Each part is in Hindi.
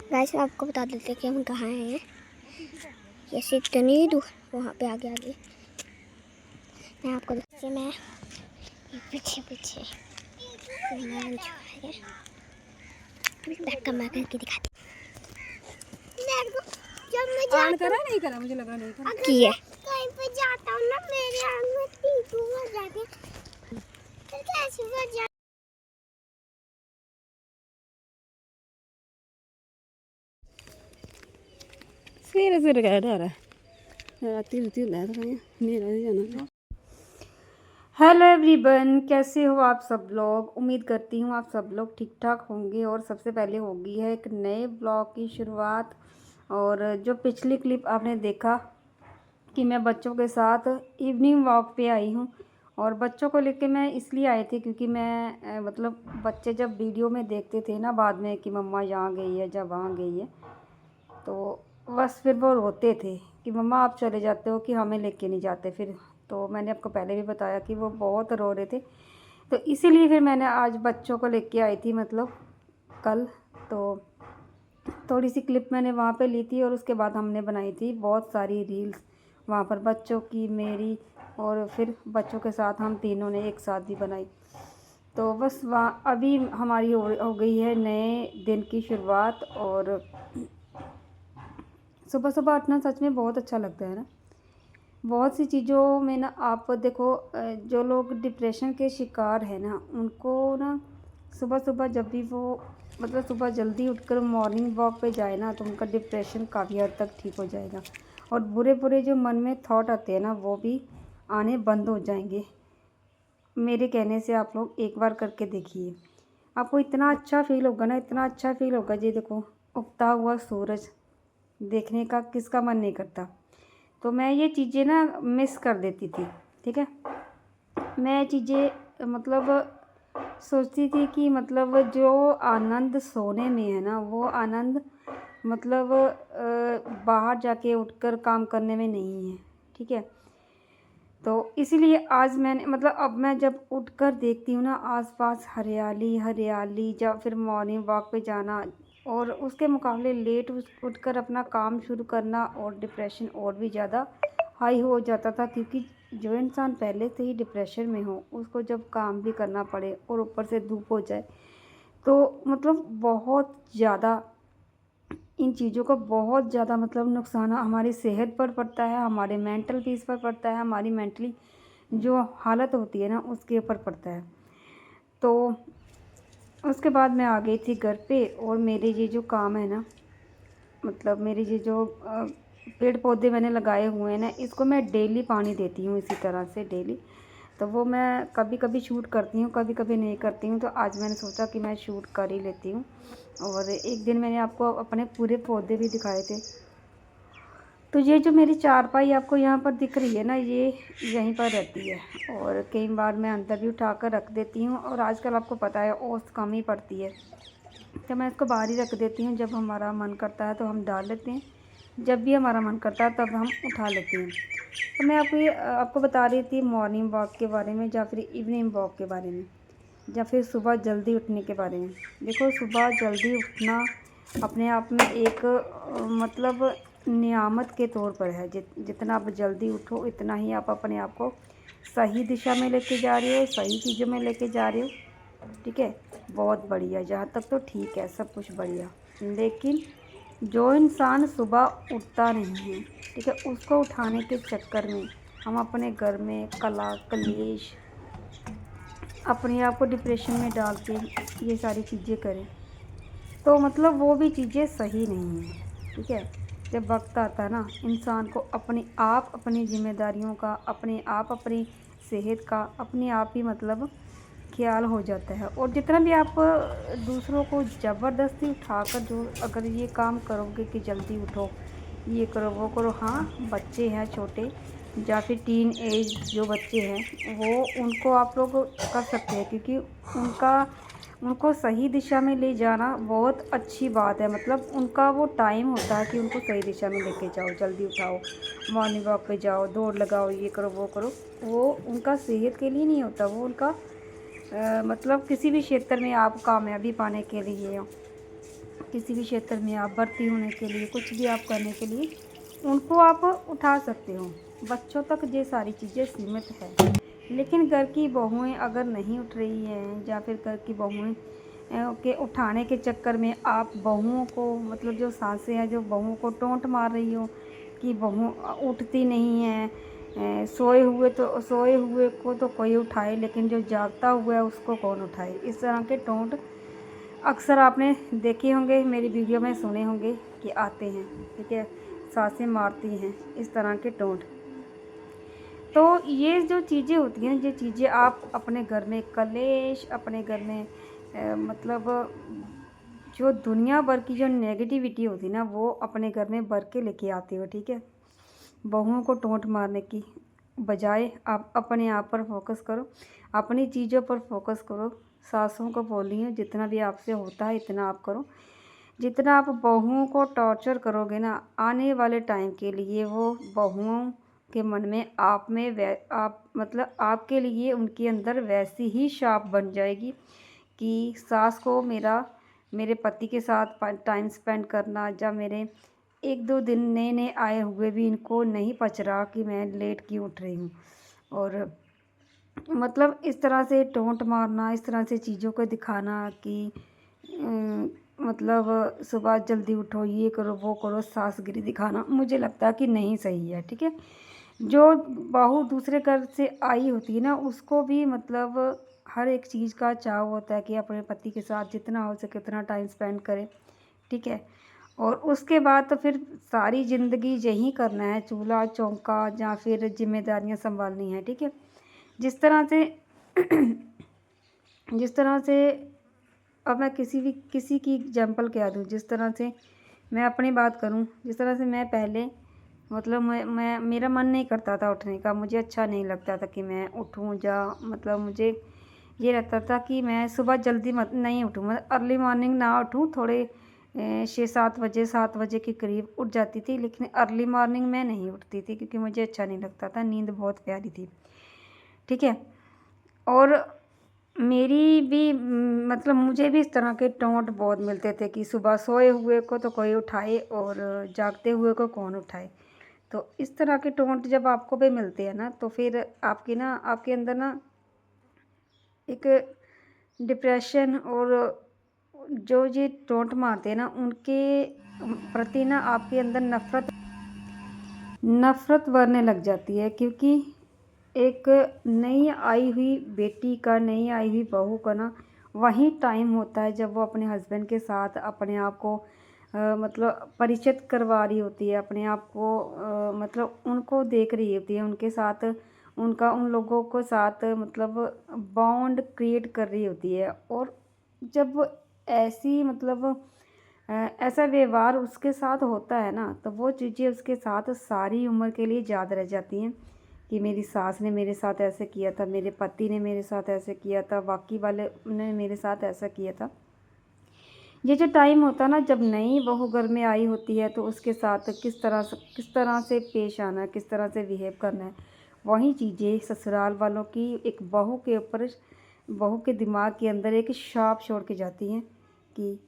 गाइस मैं आपको बता देते कि हम कहाँ हैं। ये सिर्फ इतनी दूर वहाँ पे आगे आगे मैं आपको देखिए, मैं पीछे पीछे बैक कम करके दिखाती। जब मैं ऑन करा नहीं करा, मुझे लगा नहीं करा की है कहीं पे जाता हूँ ना, मेरे आँख में टीटू हो जाते फिर कैसे बच जाता। सिर सिर कह रहा है राती राती ला रहा है मेरा जाना। हेलो एवरीवन, कैसे हो आप सब लोग। उम्मीद करती हूँ आप सब लोग ठीक ठाक होंगे। और सबसे पहले होगी है एक नए ब्लॉग की शुरुआत। और जो पिछली क्लिप आपने देखा कि मैं बच्चों के साथ इवनिंग वॉक पे आई हूँ, और बच्चों को लेके मैं इसलिए आई थी क्योंकि मैं मतलब बच्चे जब वीडियो में देखते थे ना बाद में कि मम्मा यहाँ गई है, जब वहाँ गई है, तो बस फिर वो रोते थे कि मम्मा आप चले जाते हो कि हमें लेके नहीं जाते। फिर तो मैंने आपको पहले भी बताया कि वो बहुत रो रहे थे, तो इसीलिए फिर मैंने आज बच्चों को लेके आई थी, मतलब कल। तो थोड़ी सी क्लिप मैंने वहाँ पे ली थी और उसके बाद हमने बनाई थी बहुत सारी रील्स वहाँ पर, बच्चों की, मेरी, और फिर बच्चों के साथ हम तीनों ने एक साथ भी बनाई। तो बस वहाँ अभी हमारी हो गई है नए दिन की शुरुआत। और सुबह सुबह उठना सच में बहुत अच्छा लगता है ना। बहुत सी चीज़ों में ना आप देखो, जो लोग डिप्रेशन के शिकार हैं ना, उनको ना सुबह सुबह जब भी वो मतलब सुबह जल्दी उठकर मॉर्निंग वॉक पे जाए ना, तो उनका डिप्रेशन काफ़ी हद तक ठीक हो जाएगा। और बुरे बुरे जो मन में थॉट आते हैं ना, वो भी आने बंद हो जाएंगे। मेरे कहने से आप लोग एक बार करके देखिए, आपको इतना अच्छा फील होगा ना, इतना अच्छा फील होगा। जी देखो, उगता हुआ सूरज देखने का किसका मन नहीं करता। तो मैं ये चीज़ें ना मिस कर देती थी, ठीक है। मैं चीज़ें मतलब सोचती थी कि मतलब जो आनंद सोने में है ना, वो आनंद मतलब बाहर जाके उठकर काम करने में नहीं है, ठीक है। तो इसीलिए आज मैंने मतलब अब मैं जब उठकर देखती हूँ ना आसपास हरियाली हरियाली, या फिर मॉर्निंग वॉक पे जाना, और उसके मुकाबले लेट उठकर अपना काम शुरू करना, और डिप्रेशन और भी ज़्यादा हाई हो जाता था। क्योंकि जो इंसान पहले से ही डिप्रेशन में हो, उसको जब काम भी करना पड़े और ऊपर से धूप हो जाए, तो मतलब बहुत ज़्यादा इन चीज़ों का बहुत ज़्यादा मतलब नुकसान हमारी सेहत पर पड़ता है, हमारे मेंटल पीस पर पड़ता है, हमारी मेंटली जो हालत होती है ना उसके ऊपर पड़ता है। तो उसके बाद मैं आ गई थी घर पे, और मेरे ये जो काम है ना, मतलब मेरे ये जो पेड़ पौधे मैंने लगाए हुए हैं ना, इसको मैं डेली पानी देती हूँ इसी तरह से डेली। तो वो मैं कभी कभी शूट करती हूँ, कभी कभी नहीं करती हूँ। तो आज मैंने सोचा कि मैं शूट कर ही लेती हूँ। और एक दिन मैंने आपको अपने पूरे पौधे भी दिखाए थे। तो ये जो मेरी चारपाई आपको यहाँ पर दिख रही है ना, ये यहीं पर रहती है, और कई बार मैं अंदर भी उठा कर रख देती हूँ। और आजकल आपको पता है ओस कम ही पड़ती है, तो मैं इसको बाहर ही रख देती हूँ। जब हमारा मन करता है तो हम डाल लेते हैं, जब भी हमारा मन करता है तब हम उठा लेते हैं। तो मैं आपको बता रही थी मॉर्निंग वॉक के बारे में, या फिर इवनिंग वॉक के बारे में, या फिर सुबह जल्दी उठने के बारे में। देखो, सुबह जल्दी उठना अपने आप में एक मतलब नियामत के तौर पर है। जितना आप जल्दी उठो, इतना ही आप अपने आप को सही दिशा में लेके जा रहे हो, सही चीज़ों में लेके जा रहे हो, ठीक है। बहुत बढ़िया, जहाँ तक तो ठीक है, सब कुछ बढ़िया। लेकिन जो इंसान सुबह उठता नहीं है, ठीक है, उसको उठाने के चक्कर में हम अपने घर में कला कलेश अपने आप को डिप्रेशन में डाल के ये सारी चीज़ें करें, तो मतलब वो भी चीज़ें सही नहीं हैं, ठीक है। जब वक्त आता है ना, इंसान को अपने आप अपनी जिम्मेदारियों का, अपने आप अपनी सेहत का, अपने आप ही मतलब ख्याल हो जाता है। और जितना भी आप दूसरों को ज़बरदस्ती उठाकर जो अगर ये काम करोगे कि जल्दी उठो, ये करो, वो करो, हाँ बच्चे हैं छोटे या फिर टीन एज जो बच्चे हैं, वो उनको आप लोग कर सकते हैं, क्योंकि उनको सही दिशा में ले जाना बहुत अच्छी बात है। मतलब उनका वो टाइम होता है कि उनको सही दिशा में लेके जाओ, जल्दी उठाओ, मॉर्निंग वॉक पे जाओ, दौड़ लगाओ, ये करो वो करो। वो उनका सेहत के लिए नहीं होता, वो उनका मतलब किसी भी क्षेत्र में आप कामयाबी पाने के लिए हो। किसी भी क्षेत्र में आप भर्ती होने के लिए, कुछ भी आप करने के लिए उनको आप उठा सकते हो। बच्चों तक ये सारी चीज़ें सीमित है। लेकिन घर की बहुएं अगर नहीं उठ रही हैं, या फिर घर की बहुएं के उठाने के चक्कर में आप बहुओं को, मतलब जो सासें हैं जो बहुओं को टोंट मार रही हो कि बहू उठती नहीं है, सोए हुए को तो कोई उठाए लेकिन जो जागता हुआ है उसको कौन उठाए, इस तरह के टोंट अक्सर आपने देखे होंगे, मेरी वीडियो में सुने होंगे कि आते हैं। ठीक है, सासें मारती हैं, इस तरह के टोंट। तो ये जो चीज़ें होती हैं, ये चीज़ें आप अपने घर में कलेश, अपने घर में मतलब जो दुनिया भर की जो नेगेटिविटी होती है ना, वो अपने घर में भर के लेके आते हो। ठीक है, बहुओं को टोंट मारने की बजाय आप अपने आप पर फोकस करो, अपनी चीज़ों पर फोकस करो। सासों को बोल रही हूँ, जितना भी आपसे होता है इतना आप करो। जितना आप बहुओं को टॉर्चर करोगे ना, आने वाले टाइम के लिए वो बहुओं के मन में आप मतलब आपके लिए उनके अंदर वैसी ही छाप बन जाएगी कि सास को मेरे पति के साथ टाइम स्पेंड करना, या मेरे 1-2 दिन नए नए आए हुए भी इनको नहीं पच रहा कि मैं लेट क्यों उठ रही हूँ। और मतलब इस तरह से टोंट मारना, इस तरह से चीज़ों को दिखाना कि मतलब सुबह जल्दी उठो, ये करो वो करो, सासगिरी दिखाना मुझे लगता है कि नहीं सही है। ठीक है, जो बहू दूसरे घर से आई होती है ना, उसको भी मतलब हर एक चीज़ का चाव होता है कि अपने पति के साथ जितना हो सके उतना टाइम स्पेंड करे। ठीक है, और उसके बाद तो फिर सारी ज़िंदगी यही करना है, चूल्हा चौका या फिर जिम्मेदारियां संभालनी है। ठीक है, जिस तरह से जिस तरह से अब मैं किसी की एग्जांपल क्या दूँ, जिस तरह से मैं अपनी बात करूँ, जिस तरह से मैं पहले मतलब मैं मेरा मन नहीं करता था उठने का, मुझे अच्छा नहीं लगता था कि मैं उठूँ, या मतलब मुझे ये रहता था कि मैं सुबह जल्दी मत नहीं उठूँ, मतलब अर्ली मॉर्निंग ना उठूँ, थोड़े 6-7 बजे 7 बजे के करीब उठ जाती थी। लेकिन अर्ली मॉर्निंग में नहीं उठती थी क्योंकि मुझे अच्छा नहीं लगता था, नींद बहुत प्यारी थी। ठीक है, और मेरी भी मतलब मुझे भी इस तरह के टोंट बहुत मिलते थे कि सुबह सोए हुए को तो कोई उठाए और जागते हुए को कौन उठाए। तो इस तरह के टोंट जब आपको भी मिलते हैं ना, तो फिर आपके अंदर ना एक डिप्रेशन, और जो ये टोंट मारते हैं ना उनके प्रति ना आपके अंदर नफ़रत बढ़ने लग जाती है। क्योंकि एक नई आई हुई बेटी का, नई आई हुई बहू का ना वही टाइम होता है जब वो अपने हस्बैंड के साथ अपने आप को मतलब परिचित करवा रही होती है, अपने आप को मतलब उनको देख रही होती है, उनके साथ उन लोगों को साथ मतलब बॉन्ड क्रिएट कर रही होती है। और जब ऐसी मतलब ऐसा व्यवहार उसके साथ होता है ना, तो वो चीज़ें उसके साथ सारी उम्र के लिए याद रह जाती हैं कि मेरी सास ने मेरे साथ ऐसे किया था, मेरे पति ने मेरे साथ ऐसे किया था, बाकी वाले ने मेरे साथ ऐसा किया था। ये जो टाइम होता है ना, जब नई बहू घर में आई होती है, तो उसके साथ किस तरह से पेश आना है, किस तरह से बिहेव करना है, वही चीज़ें ससुराल वालों की एक बहू के दिमाग के अंदर एक छाप छोड़ के जाती हैं कि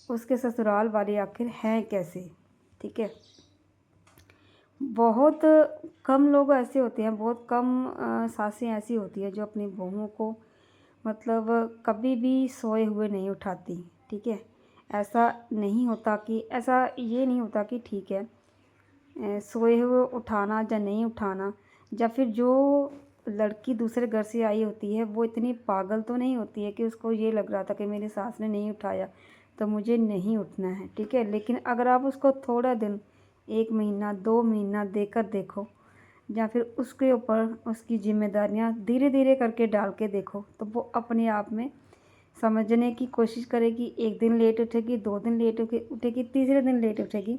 उसके ससुराल वाले आखिर हैं कैसे। ठीक है, बहुत कम लोग ऐसे होते हैं, बहुत कम सासें ऐसी होती हैं जो अपनी बहुओं को मतलब कभी भी सोए हुए नहीं उठाती। ठीक है, ऐसा ये नहीं होता कि ठीक है सोए हुए उठाना या नहीं उठाना, या फिर जो लड़की दूसरे घर से आई होती है वो इतनी पागल तो नहीं होती है कि उसको ये लग रहा था कि मेरी सास ने नहीं उठाया तो मुझे नहीं उठना है। ठीक है, लेकिन अगर आप उसको थोड़ा दिन, 1 महीना 2 महीना देकर देखो, या फिर उसके ऊपर उसकी जिम्मेदारियां धीरे धीरे करके डाल के देखो, तो वो अपने आप में समझने की कोशिश करेगी। 1 दिन लेट उठेगी, 2 दिन लेट उठेगी, तीसरे दिन लेट उठेगी।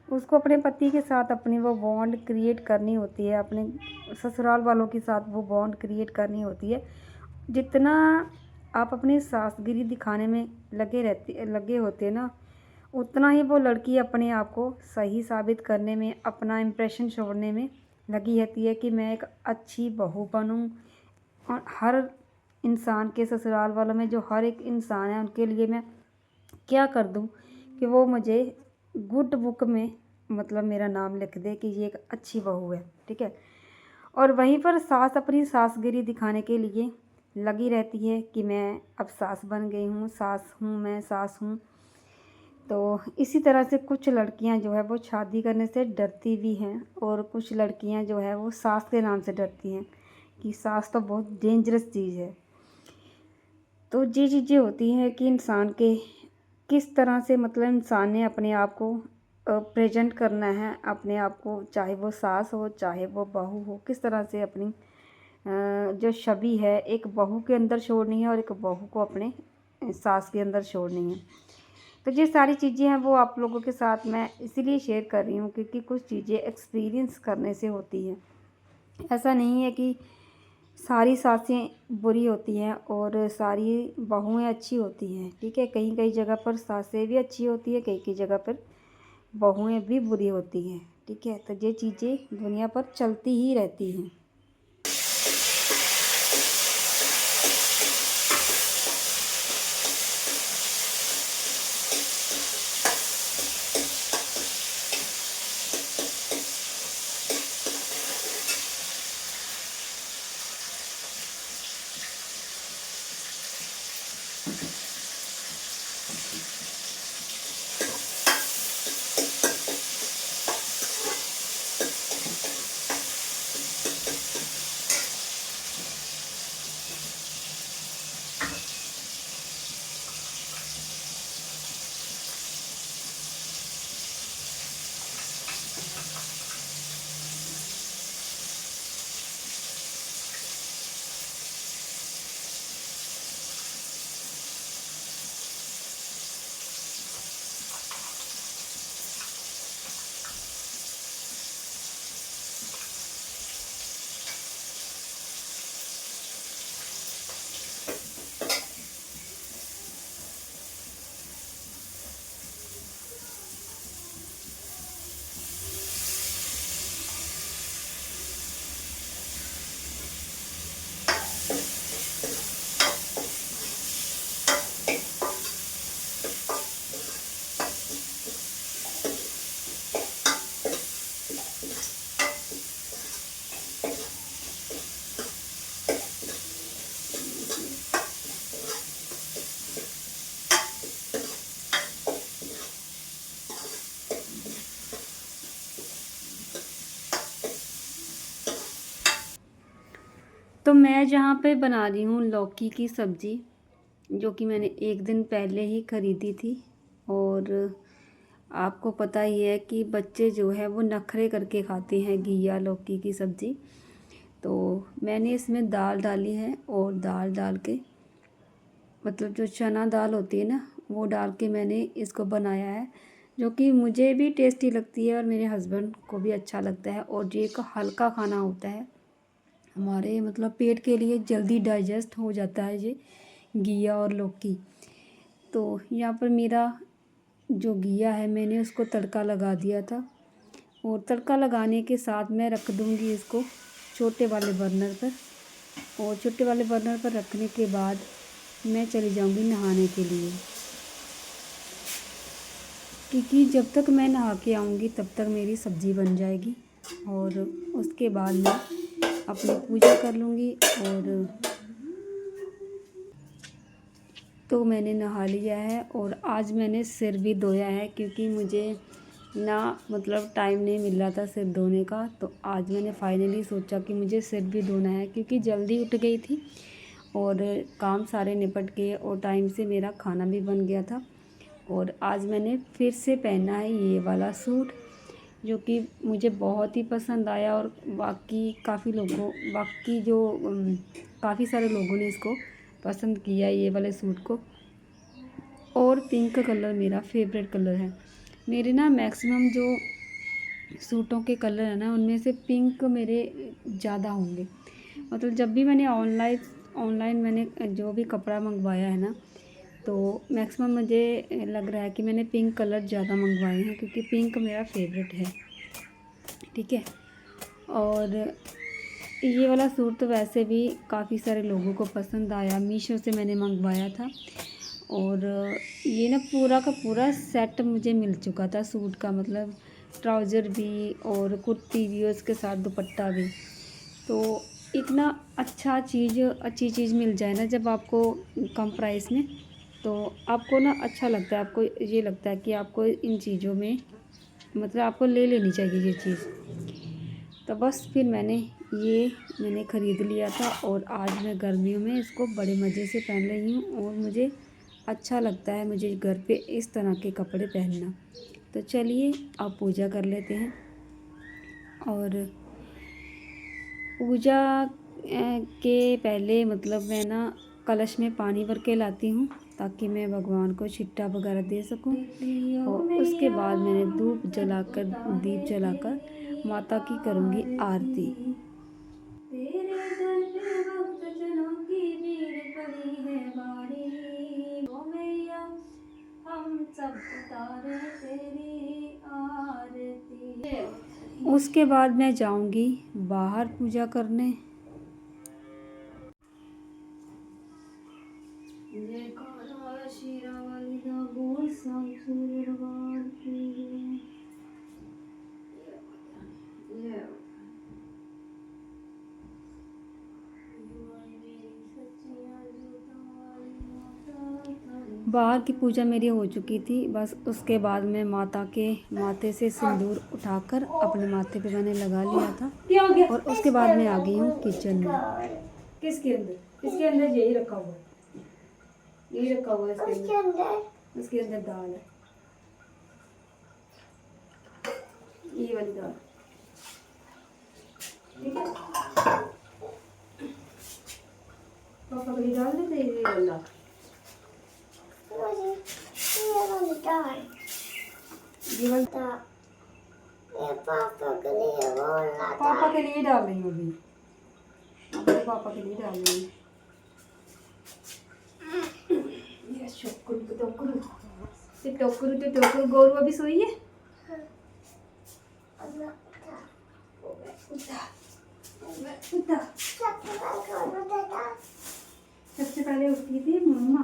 उसको अपने पति के साथ अपनी वो बॉन्ड क्रिएट करनी होती है, अपने ससुराल वालों के साथ वो बॉन्ड क्रिएट करनी होती है। जितना आप अपनी सासगिरी दिखाने में लगे होते हैं ना, उतना ही वो लड़की अपने आप को सही साबित करने में, अपना इम्प्रेशन छोड़ने में लगी रहती है कि मैं एक अच्छी बहू बनूं। और हर इंसान के ससुराल वालों में जो हर एक इंसान है उनके लिए मैं क्या कर दूं, कि वो मुझे गुड बुक में मतलब मेरा नाम लिख दे कि ये एक अच्छी बहू है, ठीक है। और वहीं पर सास अपनी सासगिरी दिखाने के लिए लगी रहती है कि मैं अब सास बन गई हूँ, सास हूँ, मैं सास हूँ। तो इसी तरह से कुछ लड़कियां जो है वो शादी करने से डरती भी हैं, और कुछ लड़कियां जो है वो सास के नाम से डरती हैं कि सास तो बहुत डेंजरस चीज़ है। तो ये चीज़ें होती हैं कि इंसान के किस तरह से मतलब इंसान ने अपने आप को प्रेजेंट करना है, अपने आप को, चाहे वो सास हो चाहे वो बहू हो, किस तरह से अपनी जो छवि है एक बहू के अंदर छोड़नी है और एक बहू को अपने सास के अंदर छोड़नी है। तो ये सारी चीज़ें हैं वो आप लोगों के साथ मैं इसीलिए शेयर कर रही हूँ क्योंकि कुछ चीज़ें एक्सपीरियंस करने से होती हैं। ऐसा नहीं है कि सारी सासें बुरी होती हैं और सारी बहुएं अच्छी होती हैं, ठीक है। कहीं कहीं जगह पर सासें भी अच्छी होती हैं, कहीं कहीं जगह पर बहुएं भी बुरी होती हैं, ठीक है। तो ये चीज़ें दुनिया पर चलती ही रहती हैं। तो मैं जहाँ पे बना रही हूँ लौकी की सब्ज़ी, जो कि मैंने एक दिन पहले ही ख़रीदी थी। और आपको पता ही है कि बच्चे जो है वो नखरे करके खाते हैं घिया लौकी की सब्ज़ी। तो मैंने इसमें दाल डाली है और दाल डाल के मतलब जो चना दाल होती है ना वो डाल के मैंने इसको बनाया है, जो कि मुझे भी टेस्टी लगती है और मेरे हस्बैंड को भी अच्छा लगता है। और ये एक हल्का खाना होता है हमारे मतलब पेट के लिए, जल्दी डाइजेस्ट हो जाता है ये घिया और लौकी। तो यहाँ पर मेरा जो घिया है मैंने उसको तड़का लगा दिया था, और तड़का लगाने के साथ मैं रख दूँगी इसको छोटे वाले बर्नर पर। और छोटे वाले बर्नर पर रखने के बाद मैं चली जाऊँगी नहाने के लिए, क्योंकि जब तक मैं नहा के आऊँगी तब तक मेरी सब्ज़ी बन जाएगी। और उसके बाद मैं अपनी पूजा कर लूँगी। और तो मैंने नहा लिया है और आज मैंने सिर भी धोया है, क्योंकि मुझे ना मतलब टाइम नहीं मिल रहा था सिर धोने का। तो आज मैंने फाइनली सोचा कि मुझे सिर भी धोना है, क्योंकि जल्दी उठ गई थी और काम सारे निपट गए और टाइम से मेरा खाना भी बन गया था। और आज मैंने फिर से पहना है ये वाला सूट, जो कि मुझे बहुत ही पसंद आया। और काफ़ी सारे लोगों ने इसको पसंद किया ये वाले सूट को। और पिंक कलर मेरा फेवरेट कलर है। मेरे ना मैक्सिमम जो सूटों के कलर है ना उनमें से पिंक मेरे ज़्यादा होंगे। मतलब जब भी मैंने ऑनलाइन मैंने जो भी कपड़ा मंगवाया है ना, तो मैक्सिमम मुझे लग रहा है कि मैंने पिंक कलर ज़्यादा मंगवाए हैं, क्योंकि पिंक मेरा फेवरेट है, ठीक है। और ये वाला सूट तो वैसे भी काफ़ी सारे लोगों को पसंद आया, मीशो से मैंने मंगवाया था। और ये ना पूरा का पूरा सेट मुझे मिल चुका था सूट का, मतलब ट्राउज़र भी और कुर्ती भी और उसके साथ दुपट्टा भी। तो इतना अच्छी चीज़ मिल जाए ना जब आपको कम प्राइस में, तो आपको ना अच्छा लगता है, आपको ये लगता है कि आपको इन चीज़ों में मतलब आपको ले लेनी चाहिए ये चीज़। तो बस फिर मैंने ख़रीद लिया था और आज मैं गर्मियों में इसको बड़े मज़े से पहन रही हूँ और मुझे अच्छा लगता है मुझे घर पे इस तरह के कपड़े पहनना। तो चलिए अब पूजा कर लेते हैं। और पूजा के पहले मतलब मैं ना कलश में पानी भर के लाती हूँ ताकि मैं भगवान को छिट्टा वगैरह दे सकूँ। और उसके बाद मैंने दीप जलाकर माता की करूँगी आरती। तेरे दर पे भक्त जनों की भीड़ पड़ी है भारी, ओ मैया हम सब उतारे तेरी आरती। उसके बाद मैं जाऊंगी बाहर पूजा करने। जयकारा शेरा वाली दा बोल सांसुर दरबार की। बाहर की पूजा मेरी हो चुकी थी। बस उसके बाद मैं माता के माथे से सिंदूर उठाकर अपने माथे पे मैंने लगा लिया था और उसके बाद मैं आ गई हूँ किचन में। किसके अंदर? इसके अंदर यही रखा हुआ है, यही रखा हुआ है इसके अंदर। इसके अंदर दाल है, ये वाली दाल, ठीक है। पापा को डाल देते ये वाला। पापा के लिए डाल रही हूँ अभी, पापा के लिए डाल रही हूँ। टोकरू गौरू अभी सोई है। सबसे पहले उठी थी मम्मा।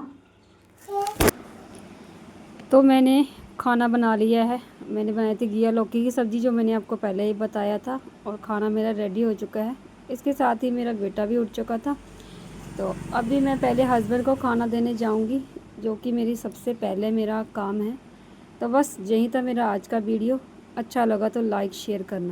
तो मैंने खाना बना लिया है। मैंने बनाई थी घिया लौकी की सब्ज़ी जो मैंने आपको पहले ही बताया था, और खाना मेरा रेडी हो चुका है। इसके साथ ही मेरा बेटा भी उठ चुका था। तो अभी मैं पहले हस्बैंड को खाना देने जाऊंगी, जो कि मेरी सबसे पहले मेरा काम है। तो बस यही था मेरा आज का वीडियो। अच्छा लगा तो लाइक शेयर करना।